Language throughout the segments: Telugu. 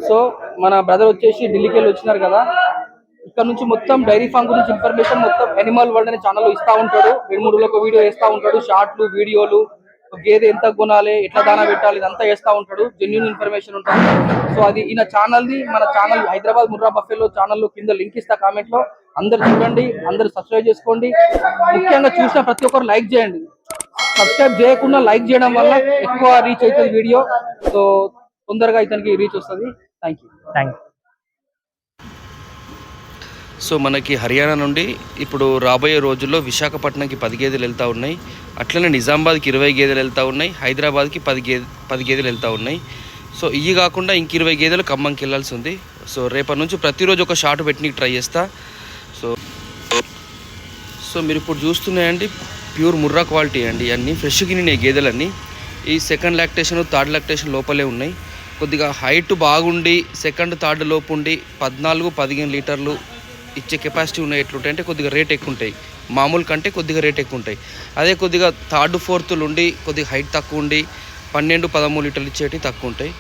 సో మన బ్రదర్ వచ్చేసి ఢిల్లీకి వెళ్ళి వచ్చినారు కదా, ఇక్కడ నుంచి మొత్తం డైరీ ఫార్మ్ గురించి ఇన్ఫర్మేషన్ మొత్తం యానిమల్ వరల్డ్ అనే ఛానల్లో ఇస్తా ఉంటాడు. 2-3 రోజులకు వీడియో వేస్తా ఉంటాడు, షార్ట్లు వీడియోలు, గేదె ఎంత కొనాలి, ఎట్లా దానా పెట్టాలి, ఇదంతా వేస్తా ఉంటాడు. జెన్యూన్ ఇన్ఫర్మేషన్ ఉంటుంది. సో అది ఈయన ఛానల్ది, మన ఛానల్ హైదరాబాద్ ముర్రా బఫెలో ఛానల్లో కింద లింక్ ఇస్తా కామెంట్ లో. అందరు చూడండి, అందరు సబ్స్క్రైబ్ చేసుకోండి. ముఖ్యంగా చూసిన ప్రతి ఒక్కరు లైక్ చేయండి. సబ్స్క్రైబ్ చేయకుండా లైక్ చేయడం వల్ల ఎక్కువ రీచ్ అవుతుంది వీడియో. సో తొందరగా ఇతనికి రీచ్ వస్తుంది. Thank you. సో మనకి హర్యానా నుండి ఇప్పుడు రాబోయే రోజుల్లో విశాఖపట్నంకి 10 గేదెలు వెళ్తూ ఉన్నాయి. అట్లనే నిజామాబాద్కి 20 గేదెలు వెళ్తూ ఉన్నాయి. హైదరాబాద్కి 10 గేదెలు వెళ్తూ ఉన్నాయి. సో ఇవి కాకుండా ఇంక 20 గేదెలు ఖమ్మంకి వెళ్ళాల్సి ఉంది. సో రేపటి నుంచి ప్రతిరోజు ఒక షార్ట్ పెట్టడానికి ట్రై చేస్తా. సో మీరు ఇప్పుడు చూస్తున్నాయండి ప్యూర్ ముర్రా క్వాలిటీ అండి. అన్నీ ఫ్రెష్గా నిన్నాయి గేదెలన్నీ. ఈ సెకండ్ లాక్టేషన్, థర్డ్ లాక్టేషన్ లోపలే ఉన్నాయి. కొద్దిగా హైట్ బాగుండి సెకండ్ థర్డ్ లోపు ఉండి 14-15 లీటర్లు ఇచ్చే కెపాసిటీ ఉన్నాయి. ఎట్లుంటాయి అంటే కొద్దిగా రేట్ ఎక్కువ ఉంటాయి, మామూలు కంటే కొద్దిగా రేట్ ఎక్కువ ఉంటాయి. అదే కొద్దిగా థర్డ్ ఫోర్త్లు ఉండి కొద్దిగా హైట్ తక్కువ ఉండి 12-13 లీటర్లు ఇచ్చేటి తక్కువ ఉంటాయి.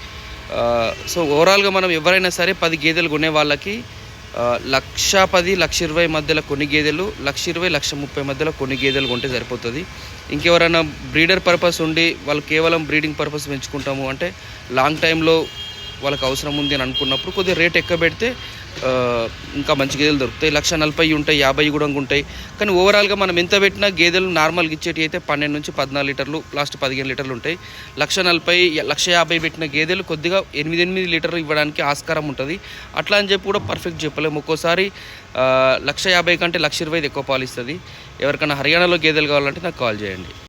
సో ఓవరాల్గా మనం ఎవరైనా సరే 10 గేదెలు కొనే వాళ్ళకి 1,10,000, 1,20,000 మధ్యలో కొన్ని గేదెలు, 1,20,000, 1,30,000 మధ్యలో కొన్ని గేదెలు కొంటే సరిపోతుంది. ఇంకెవరైనా బ్రీడర్ పర్పస్ ఉండి వాళ్ళు కేవలం బ్రీడింగ్ పర్పస్ పెంచుకుంటాము అంటే లాంగ్ టైంలో వాళ్ళకి అవసరం ఉంది అని అనుకున్నప్పుడు కొద్దిగా రేట్ ఎక్కువ పెడితే ఇంకా మంచి గేదెలు దొరుకుతాయి. 1,40,000 ఉంటాయి, 50 కూడా ఉంటాయి. కానీ ఓవరాల్గా మనం ఎంత పెట్టినా గేదెలు నార్మల్గా ఇచ్చేటి అయితే 12-14 లీటర్లు, లాస్ట్ 15 లీటర్లు ఉంటాయి. 1,40,000, 1,50,000 పెట్టిన గేదెలు కొద్దిగా 8 లీటర్లు ఇవ్వడానికి ఆస్కారం ఉంటుంది. అట్లా అని చెప్పి కూడా పర్ఫెక్ట్ చెప్పలేము. ఒక్కోసారి 1,50,000 కంటే 1,20,000 ఎక్కువ పాలు ఇస్తుంది. ఎవరికైనా హర్యానాలో గేదెలు కావాలంటే నాకు కాల్ చేయండి.